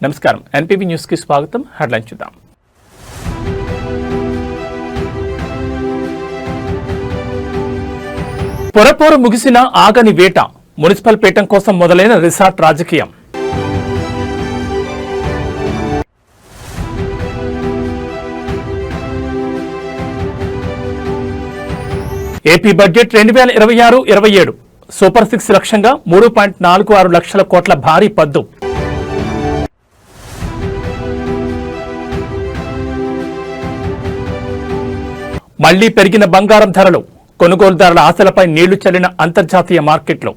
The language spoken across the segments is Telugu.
నమస్కారం ఎన్పీబీ న్యూస్ కి స్వాగతం. హెడ్లైన్ చూద్దాం. పొరపోరు ముగిసిన ఆగని వేట, మున్సిపల్ పీఠం కోసం మొదలైన రిసార్ట్ రాజకీయం. ఏపీ బడ్జెట్ 2026-27 సూపర్ 6 లక్ష్యంగా 3.46 లక్షల కోట్ల భారీ పద్దు. మళ్లీ పెరిగిన బంగారం ధరలు, కొనుగోలుదారుల ఆశలపై నీళ్లు చల్లిన అంతర్జాతీయ మార్కెట్లు.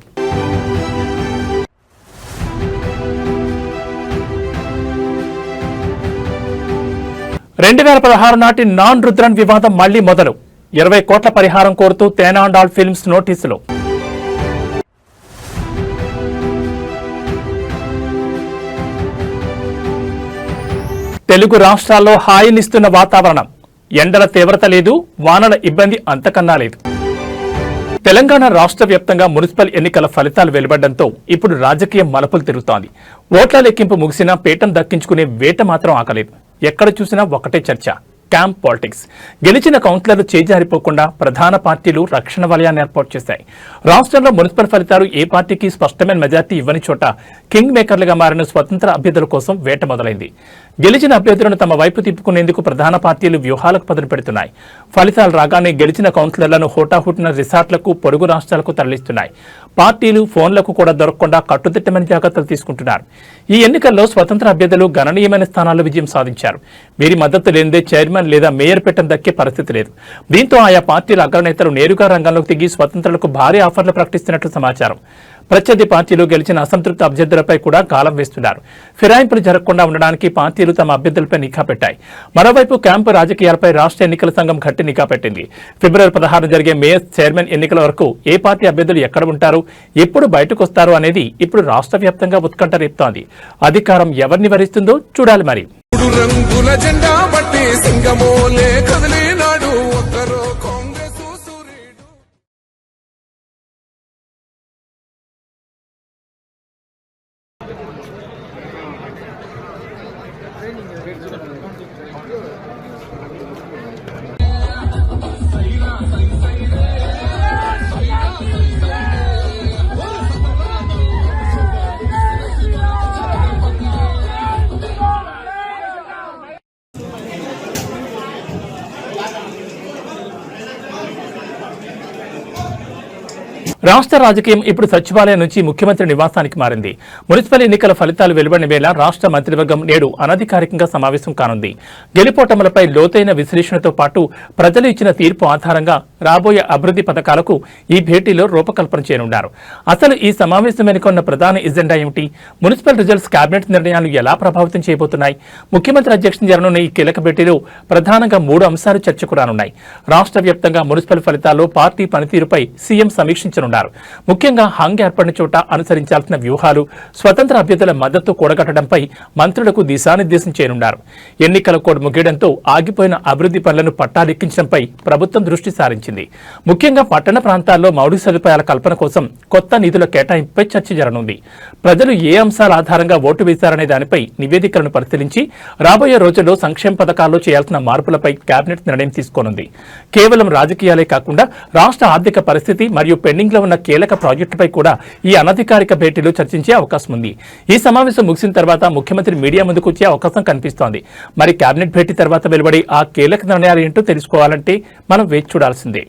నాటి నాన్ రుద్రన్ వివాదం మళ్లీ మొదలు, 20 కోట్ల పరిహారం కోరుతూ తేనాండాల్ ఫిల్మ్స్ నోటీసులు. తెలుగు రాష్ట్రాల్లో హాయినిస్తున్న వాతావరణం, ఎండల తీవ్రత లేదు, వానల ఇబ్బంది అంతకన్నా లేదు. తెలంగాణ రాష్ట్ర వ్యాప్తంగా మున్సిపల్ ఎన్నికల ఫలితాలు వెలువడడంతో ఇప్పుడు రాజకీయం మలుపులు తిరుగుతోంది. ఓట్ల లెక్కింపు ముగిసినా పీఠం దక్కించుకునే వేట మాత్రం ఆగలేదు. ఎక్కడ చూసినా ఒకటే చర్చ, క్యాంప్ పాలిటిక్స్. గెలిచిన కౌన్సిలర్లు చేజారిపోకుండా ప్రధాన పార్టీలు రక్షణ వలయాన్ని ఏర్పాటు చేశాయి. రాష్ట్రంలో మున్సిపల్ ఫలితాలు ఏ పార్టీకి స్పష్టమైన మెజార్టీ ఇవ్వని చోట కింగ్ మేకర్లుగా మారిన స్వతంత్ర అభ్యర్థుల కోసం వేట మొదలైంది. గెలిచిన అభ్యర్థులను తమ వైపు తిప్పుకునేందుకు ప్రధాన పార్టీలు వ్యూహాలకు పదును పెడుతున్నాయి. ఫలితాలు రాగానే గెలిచిన కౌన్సిలర్లను హోటాహుటిన రిసార్ట్లకు, పొరుగు రాష్ట్రాలకు తరలిస్తున్నాయి. పార్టీలు ఫోన్లకు కూడా దొరకకుండా కట్టుదిట్టమైన జాగ్రత్తలు తీసుకుంటున్నారు. ఈ ఎన్నికల్లో స్వతంత్ర అభ్యర్థులు గణనీయమైన స్థానాల్లో విజయం సాధించారు. వీరి మద్దతు లేనిదే చైర్మన్ లేదా మేయర్ పీఠం దక్కే పరిస్థితి లేదు. దీంతో ఆయా పార్టీల అగ్రనేతలు నేరుగా రంగంలోకి దిగి స్వతంత్రులకు భారీ ఆఫర్లు ప్రకటిస్తున్నట్లు సమాచారం. ప్రత్యర్థి పార్టీలు గెలిచిన అసంతృప్త అభ్యర్థులపై కూడా గాలం వేస్తున్నారు. ఫిరాయింపులు జరగకుండా ఉండడానికి పార్టీలు తమ అభ్యర్థులపై నిఘా పెట్టాయి. మరోవైపు క్యాంపు రాజకీయాలపై రాష్ట్ర ఎన్నికల సంఘం గట్టి నిఘా పెట్టింది. ఫిబ్రవరి 16 జరిగే మేయర్, చైర్మన్ ఎన్నికల వరకు ఏ పార్టీ అభ్యర్థులు ఎక్కడ ఉంటారు, ఎప్పుడు బయటకు వస్తారు అనేది ఇప్పుడు రాష్ట్ర వ్యాప్తంగా ఉత్కంఠ రేపుతోంది. అధికారం ఎవరిని వరిస్తుందో చూడాలి. మరి రాష్ట్ర రాజకీయం ఇప్పుడు సచివాలయం నుంచి ముఖ్యమంత్రి నివాసానికి మారింది. మున్సిపల్ ఎన్నికల ఫలితాలు వెలువడిన వేళ రాష్ట్ర మంత్రివర్గం నేడు అనధికారికంగా సమావేశం కానుంది. గెలుపోటములపై లోతైన విశ్లేషణతో పాటు ప్రజలు ఇచ్చిన తీర్పు ఆధారంగా రాబోయే అభివృద్ధి పథకాలకు ఈ భేటీలో రూపకల్పన చేయనున్నారు. అసలు ఈ సమావేశం వెనుక ఉన్న ప్రధాన ఎజెండా ఏమిటి? మున్సిపల్ రిజల్ట్స్, కేబినెట్ నిర్ణయాలు ఎలా ప్రభావితం చేయబోతున్నాయి? ముఖ్యమంత్రి అధ్యక్షతన జరగనున్న ఈ కీలక భేటీలో ప్రధానంగా 3 అంశాలు చర్చకు రానున్నాయి. రాష్ట్ర వ్యాప్తంగా మున్సిపల్ ఫలితాల్లో పార్టీ పనితీరుపై సీఎం సమీక్షించనున్నారు. ముఖ్యంగా హంగ్ ఏర్పడిన చోట అనుసరించాల్సిన వ్యూహాలు, స్వతంత్ర అభ్యర్థుల మద్దతు కూడగట్టడంపై మంత్రులకు దిశానిర్దేశం చేయనున్నారు. ఎన్నికల కోడ్ ముగియడంతో ఆగిపోయిన అభివృద్ధి పనులను పట్టాలెక్కించడంపై ప్రభుత్వం దృష్టి సారించింది. ముఖ్యంగా పట్టణ ప్రాంతాల్లో మౌలిక సదుపాయాల కల్పన కోసం కొత్త నిధుల కేటాయింపుపై చర్చ జరగనుంది. ప్రజలు ఏ అంశాల ఆధారంగా ఓటు వేశారనే దానిపై నివేదికలను పరిశీలించి రాబోయే రోజుల్లో సంక్షేమ పథకాల్లో చేయాల్సిన మార్పులపై కేబినెట్ నిర్ణయం తీసుకోనుంది. కేవలం రాజకీయాలే కాకుండా రాష్ట్ర ఆర్థిక పరిస్థితి మరియు పెండింగ్లో ఉన్న కీలక ప్రాజెక్టుపై కూడా ఈ అనధికారిక భేటీలో చర్చించే అవకాశం ఉంది. ఈ సమావేశం ముగిసిన తర్వాత ముఖ్యమంత్రి మీడియా ముందుకు వచ్చే అవకాశం కనిపిస్తోంది. మరి కేబినెట్ భేటీ తర్వాత వెలువడి ఆ కీలక నిర్ణయాలు ఏంటో తెలుసుకోవాలంటే మనం వేచి చూడాల్సిందే.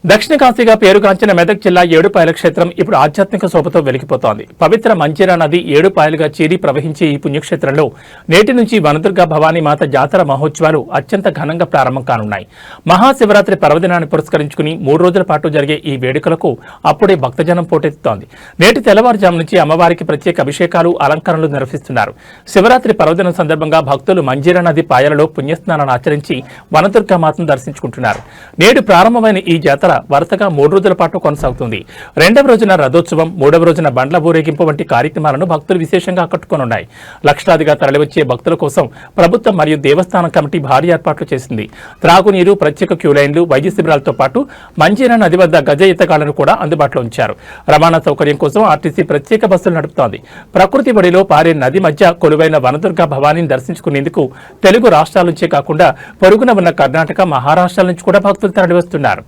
దక్షిణ కాశీగా పేరుగాంచిన మెదక్ జిల్లా ఏడుపాయల క్షేత్రం ఇప్పుడు ఆధ్యాత్మిక శోభతో వెలిగిపోతోంది. పవిత్ర మంజీరా నది ఏడుపాయలుగా చీరి ప్రవహించే ఈ పుణ్యక్షేత్రంలో నేటి నుంచి వనదుర్గ భవానీ మాత జాతర మహోత్సవాలు అత్యంత ఘనంగా ప్రారంభం కానున్నాయి. మహాశివరాత్రి పర్వదినాన్ని పురస్కరించుకుని 3 రోజుల పాటు జరిగే ఈ వేడుకలకు అప్పుడే భక్తజనం పోటెత్తుతోంది. నేటి తెల్లవారుజాము నుంచి అమ్మవారికి ప్రత్యేక అభిషేకాలు, అలంకరణలు నిర్వహిస్తున్నారు. శివరాత్రి పర్వదినం సందర్భంగా భక్తులు మంజీరా నది పాయలలో పుణ్యస్నానాన్ని ఆచరించి వనదుర్గ మాతను దర్శించుకుంటున్నారు. నేడు ప్రారంభమైన ఈ జాతర జాతర వరుసగా 3 రోజుల పాటు కొనసాగుతుంది. రెండవ రోజున రథోత్సవం, మూడవ రోజున బండ్ల ఊరేగింపు వంటి కార్యక్రమాలను భక్తులు విశేషంగా ఆకట్టుకోనున్నాయి. లక్షలాదిగా తరలివచ్చే భక్తుల కోసం ప్రభుత్వం మరియు దేవస్థానం కమిటీ భారీ ఏర్పాట్లు చేసింది. త్రాగునీరు, ప్రత్యేక క్యూ లైన్లు, వైద్య శిబిరాలతో పాటు మంజీరా నది వద్ద గజ ఈతగాళ్లను కూడా అందుబాటులో ఉంచారు. రవాణా సౌకర్యం కోసం ఆర్టీసీ ప్రత్యేక బస్సులు నడుపుతోంది. ప్రకృతి బడిలో పారే నది మధ్య కొలువైన వనదుర్గ భవానీని దర్శించుకునేందుకు తెలుగు రాష్ట్రాల నుంచే కాకుండా పొరుగున ఉన్న కర్ణాటక, మహారాష్ట్రాల నుంచి కూడా భక్తులు తరలివస్తున్నారు.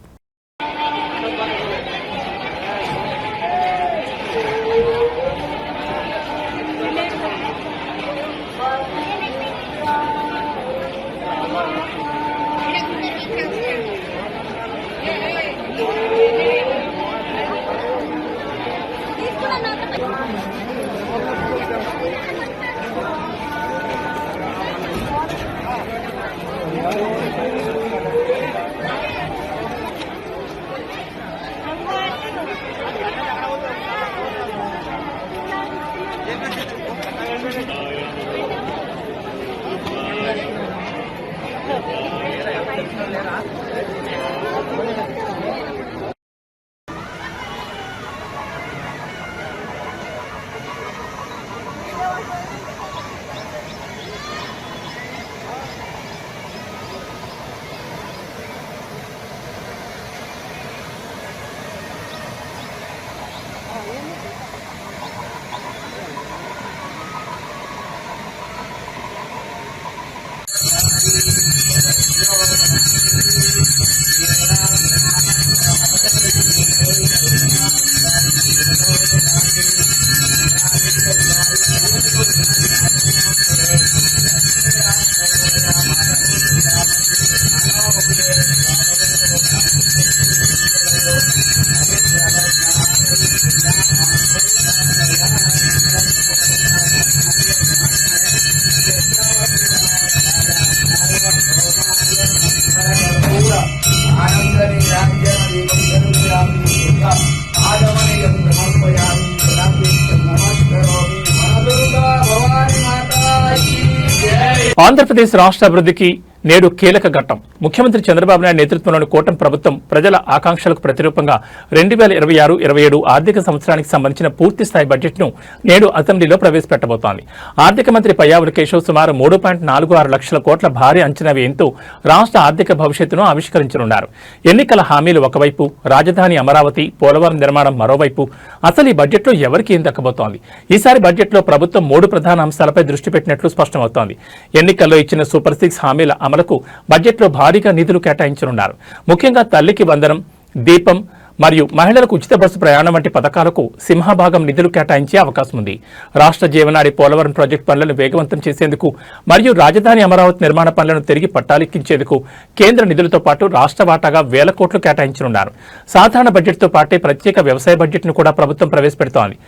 ఆంధ్రప్రదేశ్ రాష్ట్ర అభివృద్ధికి నేడు కీలక ఘట్టం. ముఖ్యమంత్రి చంద్రబాబు నాయుడు నేతృత్వంలోని కూటమి ప్రభుత్వం ప్రజల ఆకాంక్షలకు ప్రతిరూపంగా 2026-27 ఆర్థిక సంవత్సరానికి సంబంధించిన పూర్తిస్థాయి బడ్జెట్ను నేడు అసెంబ్లీలో ప్రవేశపెట్టబోతోంది. ఆర్థిక మంత్రి పయ్యావుల కేశవ్ సుమారు 3.46 లక్షల కోట్ల భారీ అంచనా వ్యయంతో రాష్ట్ర ఆర్థిక భవిష్యత్తును ఆవిష్కరించనున్నారు. ఎన్నికల హామీలు ఒకవైపు, రాజధాని అమరావతి, పోలవరం నిర్మాణం మరోవైపు. అసలు ఈ బడ్జెట్లో ఎవరికి ఏం దక్కబోతోంది? ఈసారి బడ్జెట్లో ప్రభుత్వం 3 ప్రధాన అంశాలపై దృష్టి పెట్టినట్లు స్పష్టమవుతోంది. ఎన్నికల్లో ఇచ్చిన సూపర్ 6 హామీల అమలుకు బడ్జెట్లో భారీగా నిధులు కేటాయించనున్నారు. ముఖ్యంగా తల్లికి వందనం, దీపం మరియు మహిళలకు ఉచిత బస్సు ప్రయాణం వంటి పథకాలకు సింహభాగం నిధులు కేటాయించే అవకాశం ఉంది. రాష్ట్ర జీవనాడి పోలవరం ప్రాజెక్టు పనులను వేగవంతం చేసేందుకు మరియు రాజధాని అమరావతి నిర్మాణ పనులను తిరిగి పట్టాలెక్కించేందుకు కేంద్ర నిధులతో పాటు రాష్ట్ర వాటాగా 1000 కోట్లు కేటాయించనున్నారు. సాధారణ బడ్జెట్తో పాటే ప్రత్యేక వ్యవసాయ బడ్జెట్ను కూడా ప్రభుత్వం ప్రవేశపెడుతోంది.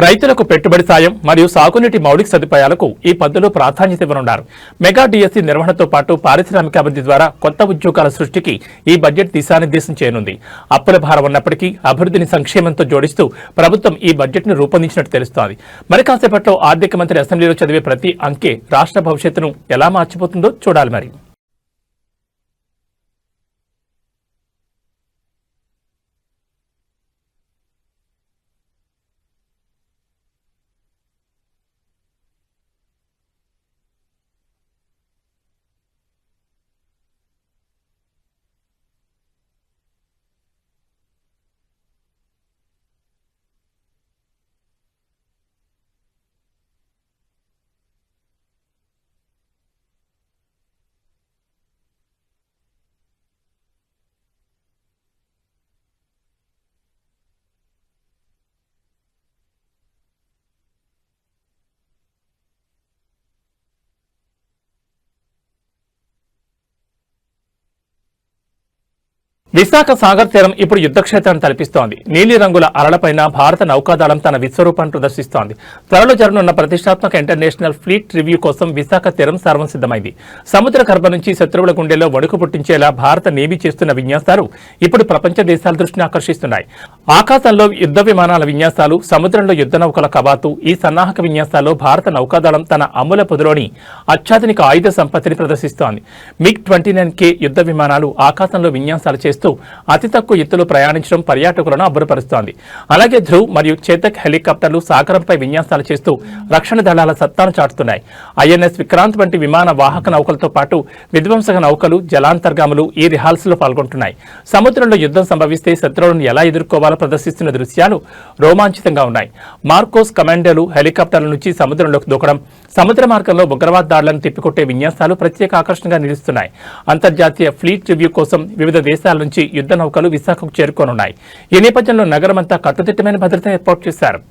రైతులకు పెట్టుబడి సాయం మరియు సాగునీటి మౌలిక సదుపాయాలకు ఈ పద్ధతిలో ప్రాధాన్యత ఇవ్వనున్నారు. మెగా డిఎస్సి నిర్వహణతో పాటు పారిశ్రామికాభివృద్ధి ద్వారా కొత్త ఉద్యోగాల సృష్టికి ఈ బడ్జెట్ దిశానిర్దేశం చేయనుంది. అప్పుల భారం ఉన్నప్పటికీ అభివృద్ధిని సంక్షేమంతో జోడిస్తూ ప్రభుత్వం ఈ బడ్జెట్ను రూపొందించినట్టు తెలుస్తోంది. మరి కాసేపట్లో ఆర్థిక మంత్రి అసెంబ్లీలో చదివే ప్రతి అంకె రాష్ట్ర భవిష్యత్తును ఎలా మార్చిపోతుందో చూడాలి. మరి విశాఖ సాగర్ తీరం ఇప్పుడు యుద్ధక్షేత్రాన్ని తలపిస్తోంది. నీలిరంగుల అలలపైన భారత నౌకాదళం తన విశ్వరూపాన్ని ప్రదర్శిస్తోంది. త్వరలో జరగనున్న ప్రతిష్టాత్మక ఇంటర్నేషనల్ ఫ్లీట్ రివ్యూ కోసం విశాఖ తీరం సర్వం సిద్ధమైంది. సముద్ర గర్భం నుంచి శత్రువుల గుండెల్లో వణుకు పుట్టించేలా భారత నేవీ చేస్తున్న విన్యాసాలు ఇప్పుడు ప్రపంచ దేశాల దృష్టిని ఆకర్షిస్తున్నాయి. ఆకాశంలో యుద్ధ విమానాల విన్యాసాలు, సముద్రంలో యుద్ధ నౌకల కవాతు, ఈ సన్నాహక విన్యాసాల్లో భారత నౌకాదళం తన అమ్ముల పొదిలోని అత్యాధునిక ఆయుధ సంపత్తిని ప్రదర్శిస్తోంది. MiG-29K యుద్ధ విమానాలు ఆకాశంలో విన్యాసాలు చేస్తూ చేస్తూ అతి తక్కువ ఎత్తులో ప్రయాణించడం పర్యాటకులను అబ్బురపరుస్తోంది. అలాగే ధ్రువ్ మరియు చేతక్ హెలికాప్టర్లు సాగరంపై విన్యాసాలు చేస్తూ రక్షణ దళాల సత్తాను చాటుతున్నాయి. ఐఎన్ఎస్ విక్రాంత్ వంటి విమాన వాహక నౌకలతో పాటు విధ్వంసక నౌకలు, జలాంతర్గాములు ఈ రిహార్సల్లో పాల్గొంటున్నాయి. సముద్రంలో యుద్ధం సంభవిస్తే శత్రువులను ఎలా ఎదుర్కోవాలో ప్రదర్శిస్తున్న దృశ్యాలు రోమాంచితంగా ఉన్నాయి. మార్కోస్ కమాండోలు హెలికాప్టర్ల నుంచి సముద్రంలోకి దూకడం, సముద్ర మార్గంలో ఉగ్రవాద దాడులను తిప్పికొట్టే విన్యాసాలు ప్రత్యేక ఆకర్షణగా నిలుస్తున్నాయి. అంతర్జాతీయ ఫ్లీట్ రివ్యూ కోసం వివిధ దేశాల నుంచి యుద్ధ నౌకలు విశాఖకు చేరుకోనున్నాయి. ఈ నేపథ్యంలో నగరమంతా కట్టుదిట్టమైన భద్రత ఏర్పాటు చేశారు.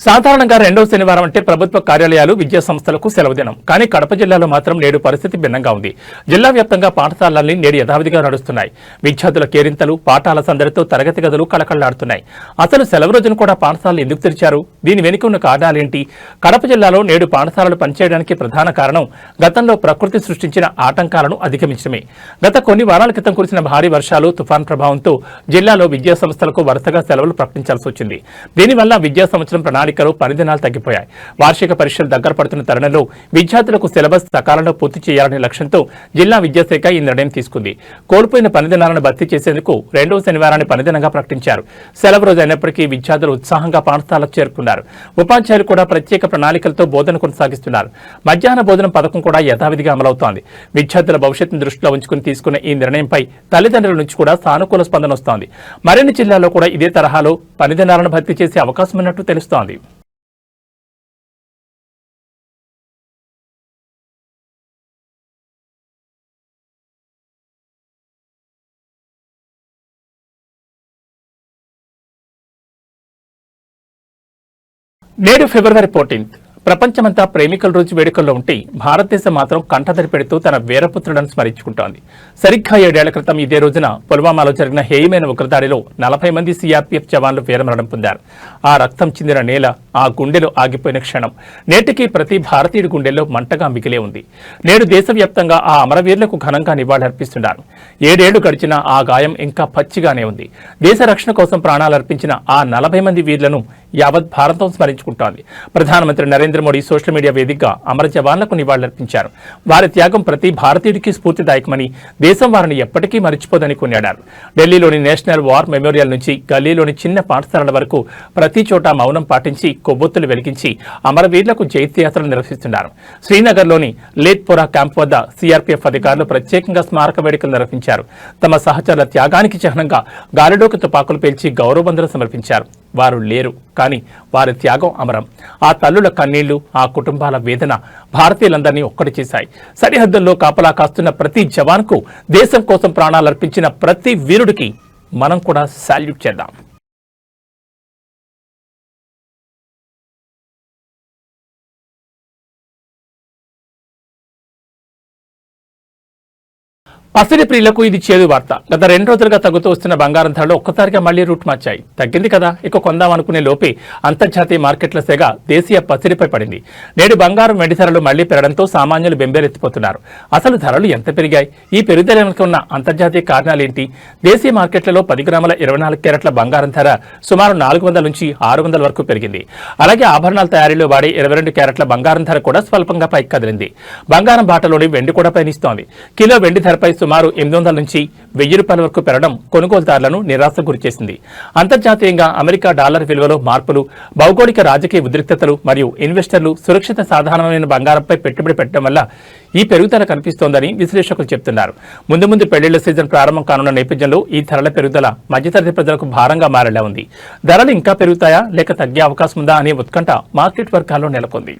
సాధారణంగా రెండవ శనివారం అంటే ప్రభుత్వ కార్యాలయాలు, విద్యా సంస్థలకు సెలవు దినం. కానీ కడప జిల్లాలో మాత్రం నేడు పరిస్థితి భిన్నంగా ఉంది. జిల్లా వ్యాప్తంగా పాఠశాలల్ని నేడు యథావిధిగా నడుస్తున్నాయి. విద్యార్థుల కేరింతలు, పాఠాల సందడితో తరగతి గదులు కళకళలాడుతున్నాయి. అసలు సెలవు రోజును కూడా పాఠశాలలు ఎందుకు తెరిచారు? దీని వెనుక ఉన్న కారణాలేంటి? కడప జిల్లాలో నేడు పాఠశాలలు పనిచేయడానికి ప్రధాన కారణం గతంలో ప్రకృతి సృష్టించిన ఆటంకాలను అధిగమించడమే. గత కొన్ని వారాల క్రితం కురిసిన భారీ వర్షాలు, తుఫాన్ ప్రభావంతో జిల్లాలో విద్యా సంస్థలకు వరుసగా సెలవులు ప్రకటించాల్సి వచ్చింది. దీనివల్ల విద్యా సంవత్సరం ప్రణాళికలు పరిధినాలు తగ్గిపోయాయి. వార్షిక పరీక్షలు దగ్గర పడుతున్న తరుణంలో విద్యార్థులకు సిలబస్ సకాలంలో పూర్తి చేయాలనే లక్ష్యంతో జిల్లా విద్యాశాఖ ఈ నిర్ణయం తీసుకుంది. కోల్పోయిన పనిదినాలను భర్తీ చేసేందుకు రెండవ శనివారాన్ని పనిదినంగా ప్రకటించారు. సెలవు రోజు అయినప్పటికీ విద్యార్థులు ఉత్సాహంగా పాఠశాలకు చేరుకున్నారు. ఉపాధ్యాయులు కూడా ప్రత్యేక ప్రణాళికలతో బోధన కొనసాగిస్తున్నారు. మధ్యాహ్న భోజనం పథకం కూడా యథావిధిగా అమలవుతోంది. విద్యార్థుల భవిష్యత్తును దృష్టిలో ఉంచుకుని తీసుకున్న ఈ నిర్ణయంపై తల్లిదండ్రుల నుంచి కూడా సానుకూల స్పందన వస్తోంది. మరిన్ని జిల్లాల్లో కూడా ఇదే తరహాలో పనిదినాలను భర్తీ చేసే అవకాశం ఉన్నట్టు తెలుస్తోంది. నేడు ఫిబ్రవరి 14 ప్రపంచమంతా ప్రేమికుల రోజు వేడుకల్లో ఉంటే భారతదేశం మాత్రం కంటతడి పెడుతూ తన వీరపుత్రులను స్మరించుకుంటోంది. సరిగ్గా 7 ఏళ్ల క్రితం ఇదే రోజున పుల్వామాలో జరిగిన హేయమైన ఉగ్రదాడిలో 40 మంది సిఆర్పీఎఫ్ జవాన్లు వీరమరణం పొందారు. ఆ రక్తం చిందిన నేల, ఆ గుండెలు ఆగిపోయిన క్షణం నేటికి ప్రతి భారతీయుడి గుండెల్లో మంటగా మిగిలే ఉంది. నేడు దేశవ్యాప్తంగా ఆ అమరవీరులకు ఘనంగా నివాళులర్పిస్తున్నారు. 7 ఏళ్లు గడిచినా ఆ గాయం ఇంకా పచ్చిగానే ఉంది. దేశ రక్షణ కోసం ప్రాణాలర్పించిన ఆ 40 మంది వీరులను యావత్ భారతం స్మరించుకుంటోంది. ప్రధానమంత్రి నరేంద్ర మోడీ సోషల్ మీడియా వేదికగా అమర జవాన్లకు నివాళులర్పించారు. వారి త్యాగం ప్రతి భారతీయుడికి స్ఫూర్తిదాయకమని, దేశం వారిని ఎప్పటికీ మరిచిపోదని కొనియాడారు. ఢిల్లీలోని నేషనల్ వార్ మెమోరియల్ నుంచి గల్లీలోని చిన్న పాఠశాలల వరకు ప్రతి చోట మౌనం పాటించి కొవ్వొత్తులు వెలిగించి అమరవీరులకు జైత్యాత్రలు నిర్వహిస్తున్నారు. శ్రీనగర్లోని లేత్పోరా క్యాంప్ వద్ద సిఆర్పీఎఫ్ అధికారులు ప్రత్యేకంగా స్మారక వేడుకలు నిర్వహించారు. తమ సహచరుల త్యాగానికి చిహ్నంగా గాలిలోకి తుపాకులు పేల్చి గౌరవవందనం సమర్పించారు. వారు లేరు, కానీ వారి త్యాగం అమరం. ఆ తల్లుల కన్నీళ్లు, ఆ కుటుంబాల వేదన భారతీయులందరినీ ఒక్కటి చేశాయి. సరిహద్దుల్లో కాపలా కాస్తున్న ప్రతి జవాన్కు, దేశం కోసం ప్రాణాలర్పించిన ప్రతి వీరుడికి మనం కూడా సాల్యూట్ చేద్దాం. పసిడి ప్రియులకు ఇది చేదు వార్త. గత 2 రోజులుగా తగ్గుతూ వస్తున్న బంగారం ధరలు ఒక్కసారిగా మళ్లీ రూట్ మార్చాయి. తగ్గింది కదా ఇక కొందామనుకునే లోపే అంతర్జాతీయ మార్కెట్ల సెగ దేశీయ పసిడిపై పడింది. నేడు బంగారం వెండి ధరలు మళ్లీ పెరగడంతో సామాన్యులు బెంబేలెత్తిపోతున్నారు. అసలు ధరలు ఎంత పెరిగాయి? ఈ పెరుగుదల వెనుక ఉన్న అంతర్జాతీయ కారణాలేంటి? దేశీయ మార్కెట్లలో 10 గ్రాముల 24 క్యారెట్ల బంగారం ధర సుమారు 400 నుంచి 600 వరకు పెరిగింది. అలాగే ఆభరణాల తయారీలో వాడే 22 క్యారెట్ల బంగారం ధర కూడా స్వల్పంగా పైకి కదిలింది. బంగారం బాటలోని వెండి కూడా పయనిస్తోంది. కిలో వెండి ధరపై సుమారు 800 నుంచి 1000 రూపాయల వరకు పెరగడం కొనుగోలుదారులను నిరాశకు గురిచేసింది. అంతర్జాతీయంగా అమెరికా డాలర్ విలువలో మార్పులు, భౌగోళిక రాజకీయ ఉద్రిక్తతలు మరియు ఇన్వెస్టర్లు సురక్షిత సాధారణమైన బంగారంపై పెట్టుబడి పెట్టడం వల్ల ఈ పెరుగుదల కనిపిస్తోందని విశ్లేషకులు చెబుతున్నారు. ముందు పెళ్లిళ్ల సీజన్ ప్రారంభం కానున్న నేపథ్యంలో ఈ ధరల పెరుగుదల మధ్యతరగతి ప్రజలకు భారంగా మారేలా ఉంది. ధరలు ఇంకా పెరుగుతాయా లేక తగ్గే అవకాశం ఉందా అనే ఉత్కంఠ మార్కెట్ వర్గాల్లో నెలకొంది.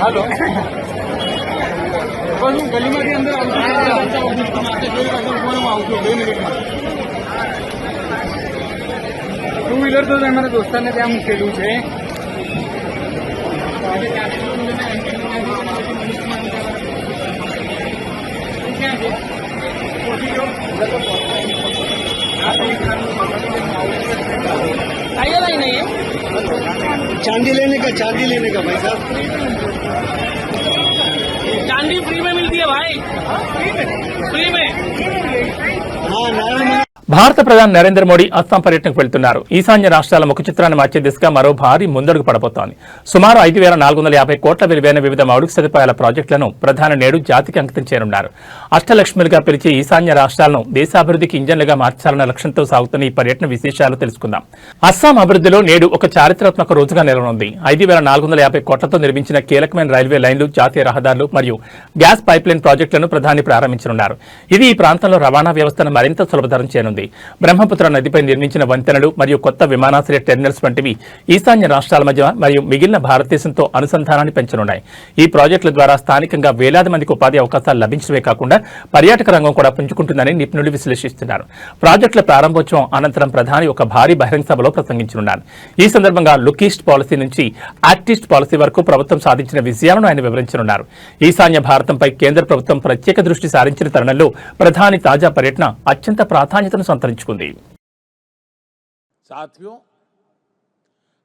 हेलो बस गली में अंदर टू व्हीलर तो हमारे दोस्तों ने क्या मुश्किल है चांदी लेने का भाई साहब चांदी फ्री में मिलती है भाई, फ्री में। हाँ नारायण భారత ప్రధాని నరేంద్ర మోడీ అస్సాం పర్యటనకు వెళ్తున్నారు. ఈశాన్య రాష్ట్రాల ముఖ చిత్రాన్ని మార్చే దిశగా మరో భారీ ముందడుగు పడబోతోంది. సుమారు 5450 కోట్ల విలువైన వివిధ మౌలిక సదుపాయాల ప్రాజెక్టులను ప్రధాని నేడు జాతికి అంకితం చేయనున్నారు. అష్టలక్ష్మిలుగా పిలిచే ఈశాన్య రాష్ట్రాలను దేశాభివృద్ధికి ఇంజన్లుగా మార్చాలన్న లక్ష్యంతో సాగుతున్న ఈ పర్యటన విశేషాలు తెలుసుకుందాం. అస్సాం అభివృద్ధిలో నేడు ఒక చారిత్రాత్మక రోజుగా నెలకొంది. 5450 కోట్లతో నిర్మించిన కీలకమైన రైల్వే లైన్లు, జాతీయ రహదారులు మరియు గ్యాస్ పైప్లైన్ ప్రాజెక్టులను ప్రధాని ప్రారంభించనున్నారు. ఇది ఈ ప్రాంతంలో రవాణా వ్యవస్థను మరింత సులభతరం చేయనుంది. బ్రహ్మపుత్ర నదిపై నిర్మించిన వంతెనలు మరియు కొత్త విమానాశ్రయ టెర్మినల్స్ వంటివి ఈశాన్య రాష్ట్రాల మధ్య మరియు మిగిలిన భారతదేశంతో అనుసంధానాన్ని పెంచనున్నాయి. ఈ ప్రాజెక్టుల ద్వారా స్థానికంగా వేలాది మందికి ఉపాధి అవకాశాలు లభించడమే కాకుండా పర్యాటక రంగం కూడా పుంజుకుంటుందని నిపుణులు విశ్లేషిస్తున్నారు. ప్రాజెక్టుల ప్రారంభోత్సవం అనంతరం ప్రధాని ఒక భారీ బహిరంగ సభలో ప్రసంగించనున్నారు. ఈ సందర్భంగా లుక్ ఈస్ట్ పాలసీ నుంచి యాక్ట్ ఈస్ట్ పాలసీ వరకు ప్రభుత్వం సాధించిన విజయాలను ఆయన వివరించనున్నారు. ఈశాన్య భారతంపై కేంద్ర ప్రభుత్వం ప్రత్యేక దృష్టి సారించిన తరుణంలో ప్రధాని తాజా పర్యటన అత్యంత ప్రాధాన్యతను సంతరించుకుంది. साथियों,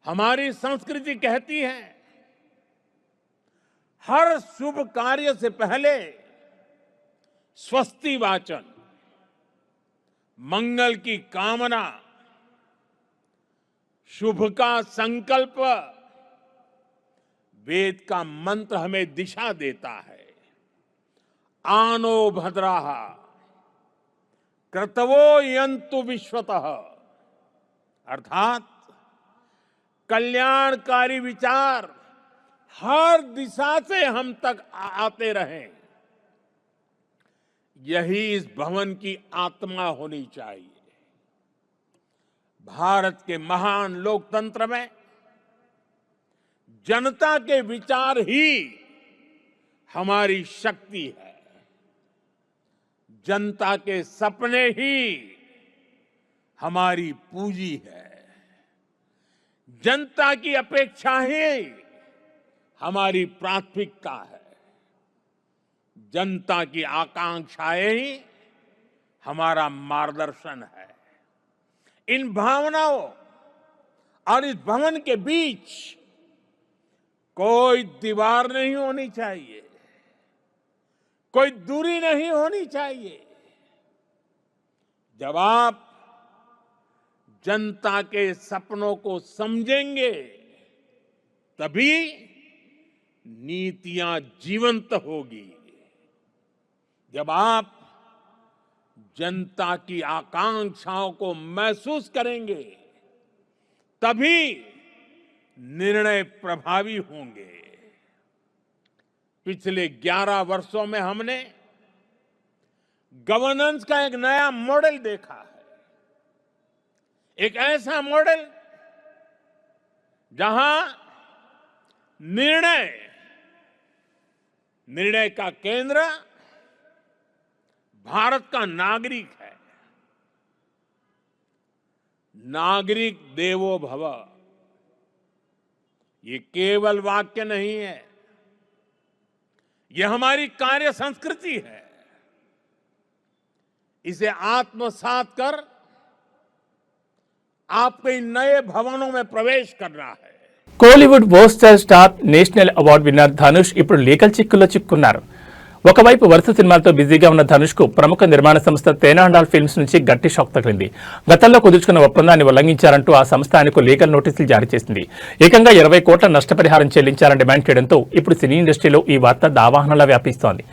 हमारी संस्कृति कहती है हर शुभ कार्य से पहले स्वस्ति वाचन, मंगल की कामना, शुभ का संकल्प, वेद का मंत्र हमें दिशा देता है। आनो भद्राः क्रतवो यन्तु विश्वतः, अर्थात कल्याणकारी विचार हर दिशा से हम तक आते रहें, यही इस भवन की आत्मा होनी चाहिए। भारत के महान लोकतंत्र में जनता के विचार ही हमारी शक्ति है। जनता के सपने ही हमारी पूंजी है। जनता की अपेक्षाएं हमारी प्राथमिकता है। जनता की आकांक्षाएं ही हमारा मार्गदर्शन है। इन भावनाओं और इस भवन के बीच कोई दीवार नहीं होनी चाहिए, कोई दूरी नहीं होनी चाहिए। जब आप जनता के सपनों को समझेंगे तभी नीतियां जीवंत होगी। जब आप जनता की आकांक्षाओं को महसूस करेंगे तभी निर्णय प्रभावी होंगे। पिछले 11 वर्षों में हमने गवर्नेंस का एक नया मॉडल देखा है, एक ऐसा मॉडल जहां निर्णय का केंद्र भारत का नागरिक है। नागरिक देवो भव ये केवल वाक्य नहीं है, ये हमारी कार्य संस्कृति है। इसे आत्मसात कर आपके इन नए भवनों में प्रवेश करना है। Kollywood poster star national award winner Dhanush ఇప్పుడు లీగల్ చిక్కుల్లో చిక్కున్నారు. ఒకవైపు వరుస సినిమాలతో బిజీగా ఉన్న ధనుష్ కు ప్రముఖ నిర్మాణ సంస్థ తేనాండాల్ ఫిల్మ్స్ నుంచి గట్టి షాక్ తగిలింది. గతంలో కుదుర్చుకున్న ఒప్పందాన్ని ఉల్లంఘించారంటూ ఆ సంస్థ ఆయనకు లీగల్ నోటీసులు జారీ చేసింది. ఏకంగా 20 కోట్ల నష్టపరిహారం చెల్లించాలని డిమాండ్ చేయడంతో ఇప్పుడు సినీ ఇండస్ట్రీలో ఈ వార్త దావాహనంలా వ్యాపిస్తోంది.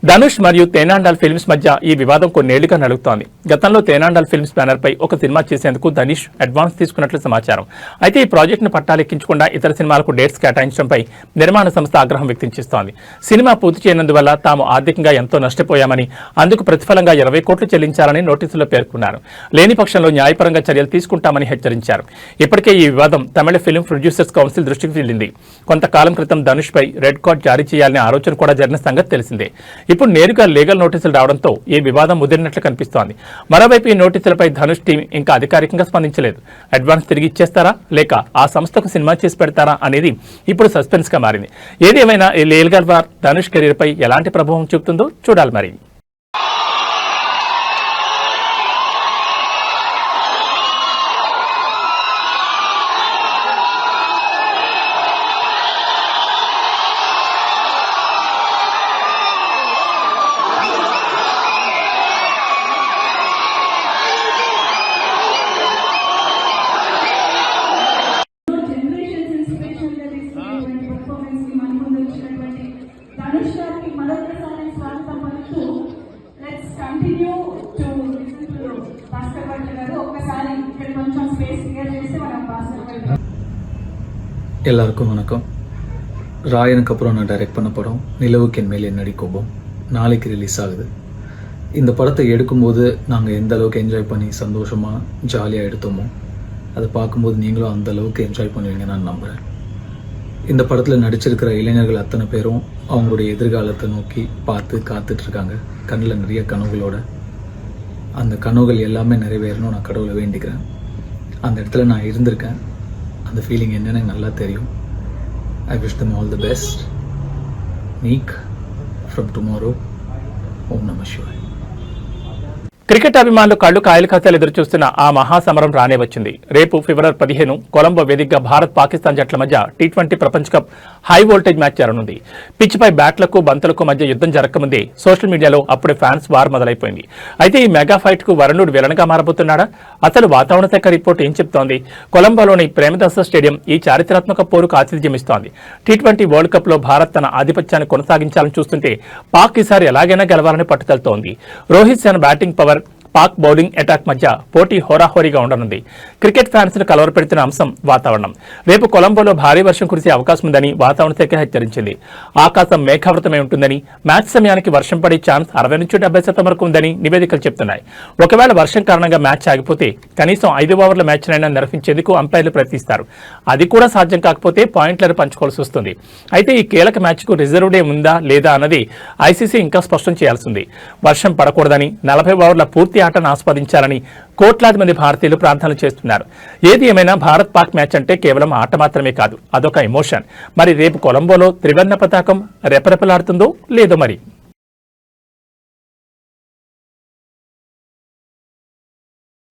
ధనుష్ మరియు తేనాండాల్ ఫిల్మ్స్ మధ్య ఈ వివాదం కొన్నేళ్లుగా నలుగుతోంది. గతంలో తేనాండాల్ ఫిల్మ్స్ బ్యానర్ పై ఒక సినిమా చేసేందుకు ధనుష్ అడ్వాన్స్ తీసుకున్నట్లు సమాచారం. అయితే ఈ ప్రాజెక్టును పట్టాలెక్కించకుండా ఇతర సినిమాలకు డేట్స్ కేటాయించడంపై నిర్మాణ సంస్థ ఆగ్రహం వ్యక్తం చేస్తోంది. సినిమా పూర్తి చేయనందువల్ల తాము ఆర్థికంగా ఎంతో నష్టపోయామని, అందుకు ప్రతిఫలంగా 20 కోట్లు చెల్లించాలని నోటీసులో పేర్కొన్నారు. లేని పక్షంలో న్యాయపరంగా చర్యలు తీసుకుంటామని హెచ్చరించారు. ఇప్పటికే ఈ వివాదం తమిళ ఫిల్మ్ ప్రొడ్యూసర్స్ కౌన్సిల్ దృష్టికి వెళ్లింది. కొంతకాలం క్రితం ధనుష్ పై రెడ్ కార్డ్ జారీ చేయాలనే ఆలోచన కూడా జరిగిన సంగతి తెలిసిందే. ఇప్పుడు నేరుగా లీగల్ నోటీసులు రావడంతో ఈ వివాదం ముదిరినట్లు కనిపిస్తోంది. మరోవైపు ఈ నోటీసులపై ధనుష్ టీం ఇంకా అధికారికంగా స్పందించలేదు. అడ్వాన్స్ తిరిగి ఇచ్చేస్తారా లేక ఆ సంస్థకు సినిమా చేసి పెడతారా అనేది ఇప్పుడు సస్పెన్స్ గా మారింది. ఏదేమైనా ఈ లీగల్ వార్ ధనుష్ కెరీర్ పై ఎలాంటి ప్రభావం చూపుతుందో చూడాలి మరి. எல்லாருக்கும் வணக்கம். ராயனுக்கு அப்புறம் நான் டைரக்ட் பண்ண படம் நிலவுக்கு என் மேல் என்னடி கோபம் நாளைக்கு ரிலீஸ் ஆகுது. இந்த படத்தை எடுக்கும்போது நாங்கள் எந்த அளவுக்கு என்ஜாய் பண்ணி சந்தோஷமாக ஜாலியாக எடுத்தோமோ அதை பார்க்கும்போது நீங்களும் அந்த அளவுக்கு என்ஜாய் பண்ணுவீங்க நான் நம்புகிறேன். இந்த படத்தில் நடிச்சிருக்கிற இளைஞர்கள் அத்தனை பேரும் அவங்களுடைய எதிர்காலத்தை நோக்கி பார்த்து காத்துட்ருக்காங்க. கண்ணில் நிறைய கனவுகளோட. அந்த கனவுகள் எல்லாமே நிறைவேறணும் நான் கடவுளை வேண்டிக்கிறேன். அந்த இடத்துல நான் இருந்திருக்கேன். அந்த ஃபீலிங் என்னன்னு எனக்கு நல்லா தெரியும். I wish them all the best. Meek from tomorrow. ఓం నమః శివాయ. క్రికెట్ అభిమానులు కళ్లు కాయలు కాసేలు ఎదురుచూస్తున్న ఆ మహాసమరం రానే వచ్చింది. రేపు ఫిబ్రవరి 15 కొలంబో వేదికగా భారత్ పాకిస్తాన్ జట్ల మధ్య టీ20 ప్రపంచ కప్ హై వోల్టేజ్ మ్యాచ్ జరగనుంది. పిచ్పై బ్యాట్లకు బంతులకు మధ్య యుద్ధం జరగకముందే సోషల్ మీడియాలో అప్పుడే ఫ్యాన్స్ వార్ మొదలైపోయింది. అయితే ఈ మెగా ఫైట్ కు వరుణుడు విలన్గా మారబోతున్నాడా? అసలు వాతావరణ శాఖ రిపోర్ట్ ఏం చెప్తోంది? కొలంబోలోని ప్రేమదాస స్టేడియం ఈ చారిత్రాత్మక పోరుకు ఆతిథ్యమిస్తోంది. టీ20 వరల్డ్ కప్ లో భారత్ తన ఆధిపత్యాన్ని కొనసాగించాలని చూస్తుంటే పాక్ ఈసారి ఎలాగైనా గెలవాలని పట్టుదలతోంది. Rohit Sharma batting power, Pak bowling attack మధ్య పోటీ హోరాహోరీగా ఉండనుంది. క్రికెట్ ఫ్యాన్స్ ను కలవరపెడుతున్న అంశం వాతావరణం. రేపు కొలంబోలో భారీ వర్షం కురిసే అవకాశం ఉందని వాతావరణ శాఖ హెచ్చరించింది. ఆకాశం మేఘావృతమై ఉంటుందని, మ్యాచ్ సమయానికి వర్షం పడే ఛాన్స్ 60 నుంచి 70% వరకు ఉందని నివేదికలు చెప్తున్నాయి. ఒకవేళ వర్షం కారణంగా మ్యాచ్ ఆగిపోతే కనీసం 5 ఓవర్ల మ్యాచ్నైనా నిర్వహించేందుకు అంపైర్లు ప్రయత్నిస్తారు. అది కూడా సాధ్యం కాకపోతే పాయింట్లను పంచుకోవాల్సి వస్తుంది. అయితే ఈ కీలక మ్యాచ్ కు రిజర్వ్ డే ఉందా లేదా అన్నది ఐసీసీ ఇంకా స్పష్టం చేయాల్సింది. వర్షం పడకూడదని, 40 ఓవర్ల పూర్తి ఆటను ఆస్వాదించాలని కోట్లాది మంది భారతీయులు ప్రార్థనలు చేస్తున్నారు. ఏది ఏమైనా భారత్ పాక్ మ్యాచ్ అంటే కేవలం ఆట మాత్రమే కాదు, అదొక ఎమోషన్. మరి రేపు కొలంబోలో త్రివర్ణ పతాకం రెపరెపలాడుతుందో లేదో మరి.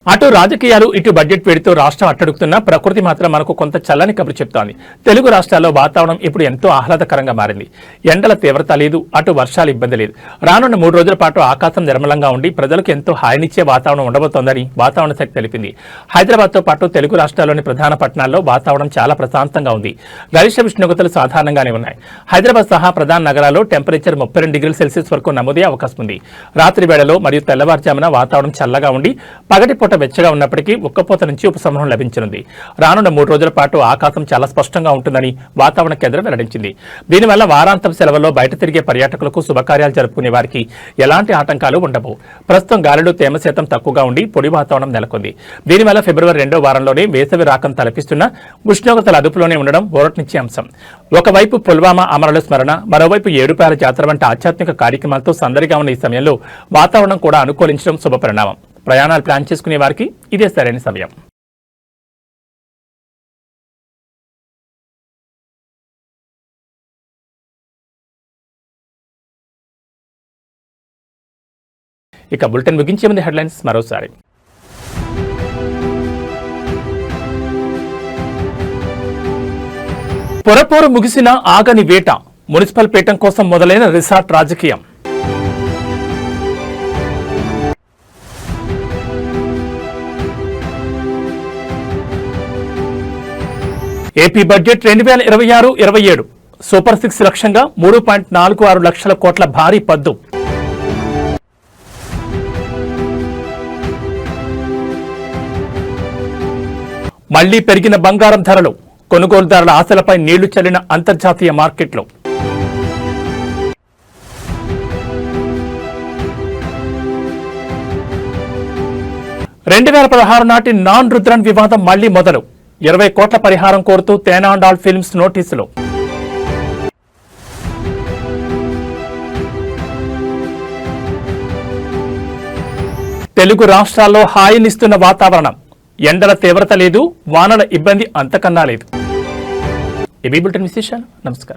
అటు రాజకీయాలు ఇటు బడ్జెట్ వేడితో రాష్ట్రం అట్టడుగుతున్న ప్రకృతి మాత్రం మనకు కొంత చల్లని కబురు చెప్తోంది. తెలుగు రాష్ట్రాల్లో వాతావరణం ఇప్పుడు ఎంతో ఆహ్లాదకరంగా మారింది. ఎండల తీవ్రత లేదు, అటు వర్షాలు ఇబ్బంది లేదు. రానున్న 3 రోజుల పాటు ఆకాశం నిర్మలంగా ఉండి ప్రజలకు ఎంతో హాయినిచ్చే వాతావరణం ఉండబోతోందని వాతావరణ శాఖ తెలిపింది. హైదరాబాద్తో పాటు తెలుగు రాష్ట్రాల్లోని ప్రధాన పట్టణాల్లో వాతావరణం చాలా ప్రశాంతంగా ఉంది. గరిష్ట ఉష్ణోగ్రతలు సాధారణంగానే ఉన్నాయి. హైదరాబాద్ సహా ప్రధాన నగరాల్లో టెంపరేచర్ 32 డిగ్రీల సెల్సియస్ వరకు నమోదయ్యే అవకాశం ఉంది. రాత్రి వేళలో మరియు తెల్లవారుజామున వాతావరణం చల్లగా ఉండి పగటి పూట వెచ్చగా ఉన్నప్పటికీ ఉక్కపోత నుంచి ఉపశమనం లభించనుంది. రానున్న 3 రోజుల పాటు ఆకాశం చాలా స్పష్టంగా ఉంటుందని వాతావరణ కేంద్రం వెల్లడించింది. దీనివల్ల వారాంతం సెలవుల్లో బయట తిరిగే పర్యాటకులకు శుభకార్యాలు జరుపుకునే వారికి ఎలాంటి ఆటంకాలు ఉండవు. ప్రస్తుతం గాలిలో తేమ శాతం తక్కువగా ఉండి పొడి వాతావరణం నెలకొంది. దీనివల్ల ఫిబ్రవరి 2వ వారంలోనే వేసవి రాకం తలపిస్తున్న ఉష్ణోగ్రతల అదుపులోనే ఉండడం ఊరటనిచ్చే అంశం. ఒకవైపు పుల్వామా అమరుల స్మరణ, మరోవైపు ఏడుపాయల జాతర వంటి ఆధ్యాత్మిక కార్యక్రమాలతో సందడిగా ఉన్న ఈ సమయంలో వాతావరణం కూడా అనుకూలించడం శుభపరిణామం. ప్రయాణాలు ప్లాన్ చేసుకునే వారికి ఇదే సరైన సమయం. ఇక బులెటిన్ ముగించే ముందు హెడ్లైన్స్ మరోసారి. పొరపోరు ముగిసిన ఆగని వేట, మున్సిపల్ పీఠం కోసం మొదలైన రిసార్ట్ రాజకీయం. ఏపీ బడ్జెట్ 2026-27 సూపర్ 6 లక్ష్యంగా 3.46 లక్షల కోట్ల భారీ పద్దు. మళ్లీ పెరిగిన బంగారం ధరలు, కొనుగోలుదారుల ఆశలపై నీళ్లు చల్లిన అంతర్జాతీయ మార్కెట్లు. నాటి నాన్ రుద్రన్ వివాదం మళ్లీ మొదలు, 20 కోట్ల పరిహారం కోరుతూ తేనాండాల్ ఫిల్మ్స్ నోటీసులు. తెలుగు రాష్ట్రాల్లో హాయినిస్తున్న వాతావరణం, ఎండల తీవ్రత లేదు, వానల ఇబ్బంది అంతకన్నా లేదు. ఇవి బులెటిన్ విశేషాలు. నమస్కారం.